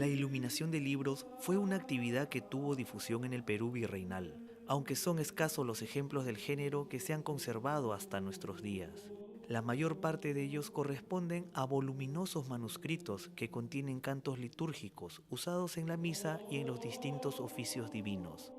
La iluminación de libros fue una actividad que tuvo difusión en el Perú virreinal, aunque son escasos los ejemplos del género que se han conservado hasta nuestros días. La mayor parte de ellos corresponden a voluminosos manuscritos que contienen cantos litúrgicos usados en la misa y en los distintos oficios divinos.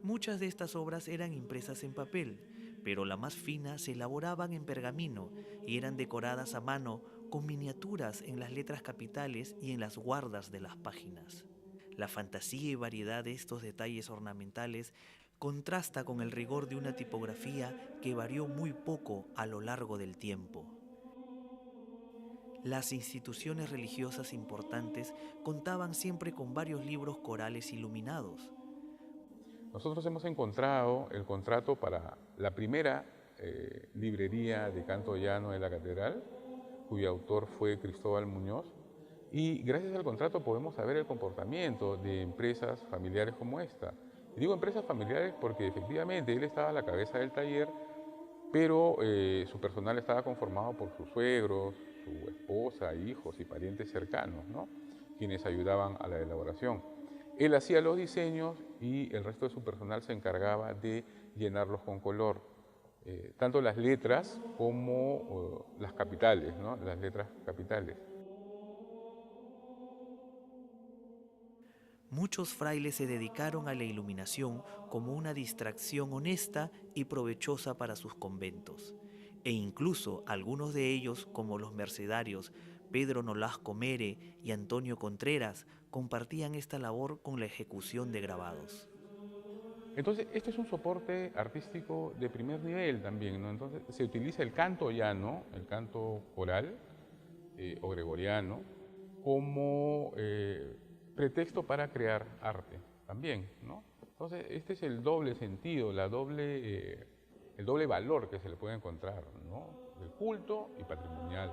Muchas de estas obras eran impresas en papel, pero la más fina se elaboraban en pergamino y eran decoradas a mano con miniaturas en las letras capitales y en las guardas de las páginas. La fantasía y variedad de estos detalles ornamentales contrasta con el rigor de una tipografía que varió muy poco a lo largo del tiempo. Las instituciones religiosas importantes contaban siempre con varios libros corales iluminados. Nosotros hemos encontrado el contrato para la primera librería de canto llano de la catedral, cuyo autor fue Cristóbal Muñoz, y gracias al contrato podemos saber el comportamiento de empresas familiares como esta. Y digo empresas familiares porque efectivamente él estaba a la cabeza del taller, pero su personal estaba conformado por sus suegros, su esposa, hijos y parientes cercanos, ¿no?, quienes ayudaban a la elaboración. Él hacía los diseños y el resto de su personal se encargaba de llenarlos con color, tanto las letras como las capitales, ¿no?, las letras capitales. Muchos frailes se dedicaron a la iluminación como una distracción honesta y provechosa para sus conventos, e incluso algunos de ellos, como los mercedarios Pedro Nolasco Mere y Antonio Contreras, compartían esta labor con la ejecución de grabados. Entonces, este es un soporte artístico de primer nivel también, ¿no? Entonces, se utiliza el canto llano, el canto coral o gregoriano, como pretexto para crear arte también, ¿no? Entonces, este es el doble sentido, el doble valor que se le puede encontrar, ¿no?, del culto y patrimonial.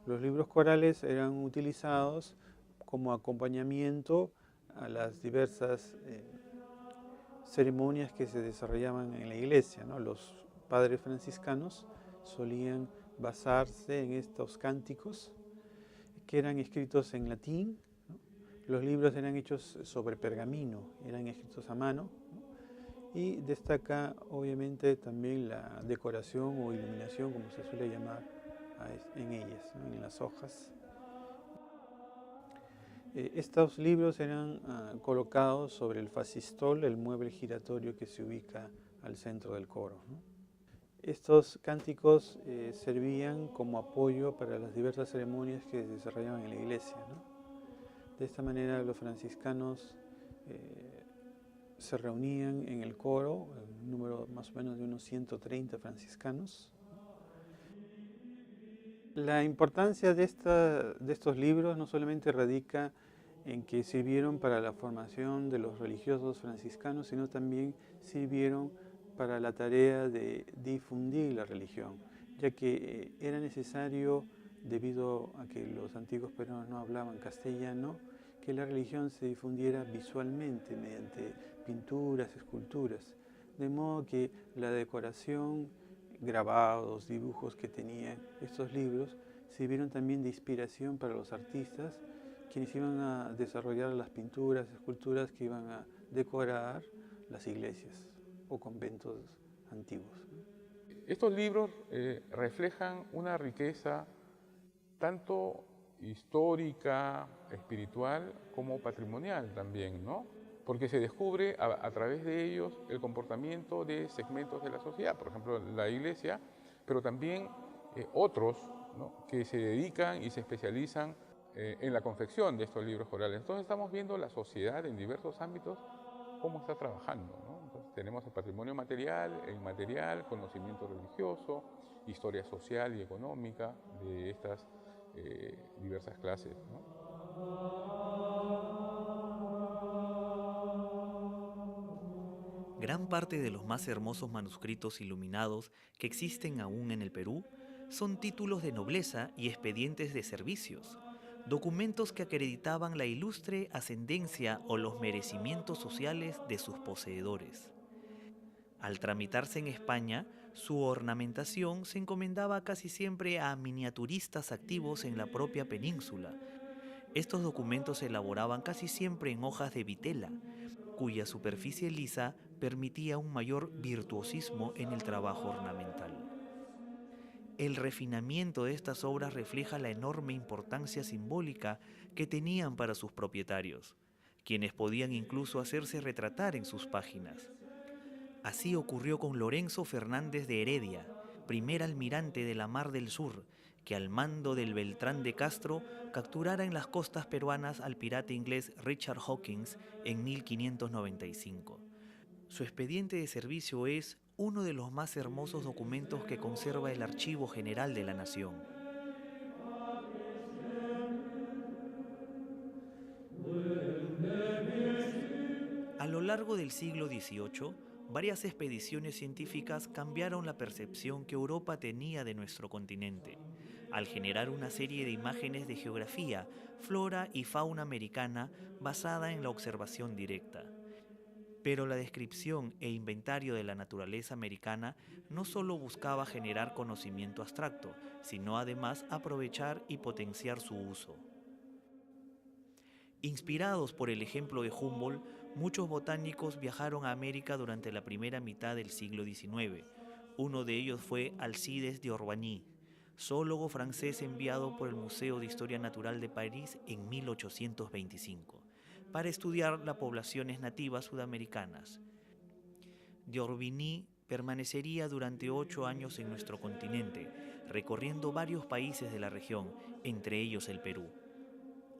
Los libros corales eran utilizados como acompañamiento a las diversas ceremonias que se desarrollaban en la iglesia, ¿no? Los padres franciscanos solían basarse en estos cánticos que eran escritos en latín, ¿no? Los libros eran hechos sobre pergamino, eran escritos a mano, ¿no? Y destaca obviamente también la decoración o iluminación, como se suele llamar en ellas, ¿no?, en las hojas. Estos libros eran colocados sobre el fascistol, el mueble giratorio que se ubica al centro del coro, ¿no? Estos cánticos servían como apoyo para las diversas ceremonias que se desarrollaban en la iglesia, ¿no? De esta manera los franciscanos se reunían en el coro, un número más o menos de unos 130 franciscanos. La importancia de estos libros no solamente radica en que sirvieron para la formación de los religiosos franciscanos, sino también sirvieron para la tarea de difundir la religión, ya que era necesario, debido a que los antiguos peruanos no hablaban castellano, que la religión se difundiera visualmente mediante pinturas, esculturas, de modo que la decoración, grabados, dibujos que tenían estos libros sirvieron también de inspiración para los artistas quienes iban a desarrollar las pinturas, esculturas que iban a decorar las iglesias o conventos antiguos. Estos libros reflejan una riqueza tanto histórica, espiritual, como patrimonial también, ¿no? Porque se descubre a través de ellos el comportamiento de segmentos de la sociedad, por ejemplo, la iglesia, pero también otros, ¿no?, que se dedican y se especializan en la confección de estos libros corales. Entonces estamos viendo la sociedad en diversos ámbitos, cómo está trabajando, ¿no? Entonces, Tenemos el patrimonio material e inmaterial, conocimiento religioso, historia social y económica de estas diversas clases, ¿no? Gran parte de los más hermosos manuscritos iluminados que existen aún en el Perú son títulos de nobleza y expedientes de servicios, documentos que acreditaban la ilustre ascendencia o los merecimientos sociales de sus poseedores. Al tramitarse en España, su ornamentación se encomendaba casi siempre a miniaturistas activos en la propia península. Estos documentos se elaboraban casi siempre en hojas de vitela, cuya superficie lisa permitía un mayor virtuosismo en el trabajo ornamental. El refinamiento de estas obras refleja la enorme importancia simbólica que tenían para sus propietarios, quienes podían incluso hacerse retratar en sus páginas. Así ocurrió con Lorenzo Fernández de Heredia, primer almirante de la Mar del Sur, que al mando del Beltrán de Castro capturara en las costas peruanas al pirata inglés Richard Hawkins en 1595. Su expediente de servicio es uno de los más hermosos documentos que conserva el Archivo General de la Nación. A lo largo del siglo XVIII, varias expediciones científicas cambiaron la percepción que Europa tenía de nuestro continente, al generar una serie de imágenes de geografía, flora y fauna americana basada en la observación directa. Pero la descripción e inventario de la naturaleza americana no solo buscaba generar conocimiento abstracto, sino además aprovechar y potenciar su uso. Inspirados por el ejemplo de Humboldt, muchos botánicos viajaron a América durante la primera mitad del siglo XIX. Uno de ellos fue Alcides de Orbigny, zoólogo francés enviado por el Museo de Historia Natural de París en 1825, para estudiar las poblaciones nativas sudamericanas. De Orbigny permanecería durante 8 años en nuestro continente, recorriendo varios países de la región, entre ellos el Perú.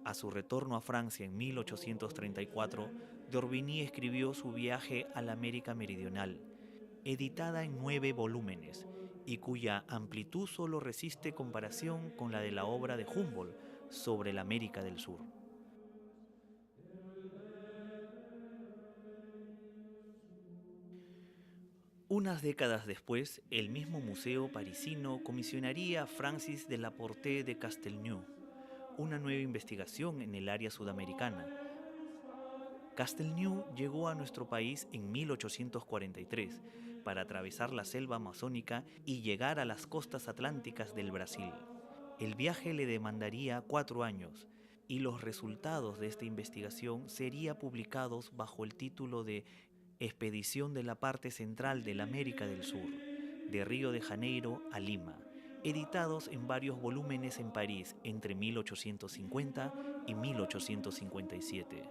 A su retorno a Francia en 1834, d'Orbigny escribió su viaje a la América Meridional, editada en 9 volúmenes, y cuya amplitud solo resiste comparación con la de la obra de Humboldt sobre la América del Sur. Unas décadas después, el mismo museo parisino comisionaría a Francis de la Portée de Castelnau una nueva investigación en el área sudamericana. Castelnau llegó a nuestro país en 1843 para atravesar la selva amazónica y llegar a las costas atlánticas del Brasil. El viaje le demandaría 4 años y los resultados de esta investigación serían publicados bajo el título de Expedición de la parte central de la América del Sur, de Río de Janeiro a Lima, editados en varios volúmenes en París entre 1850 y 1857.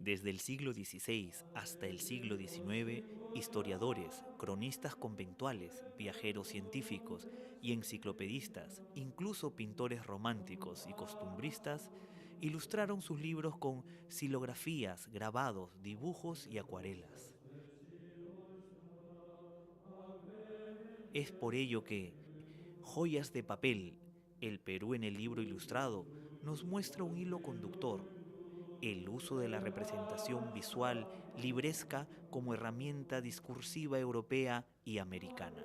Desde el siglo XVI hasta el siglo XIX, historiadores, cronistas conventuales, viajeros científicos y enciclopedistas, incluso pintores románticos y costumbristas, ilustraron sus libros con xilografías, grabados, dibujos y acuarelas. Es por ello que Joyas de papel, el Perú en el libro ilustrado, nos muestra un hilo conductor: el uso de la representación visual libresca como herramienta discursiva europea y americana.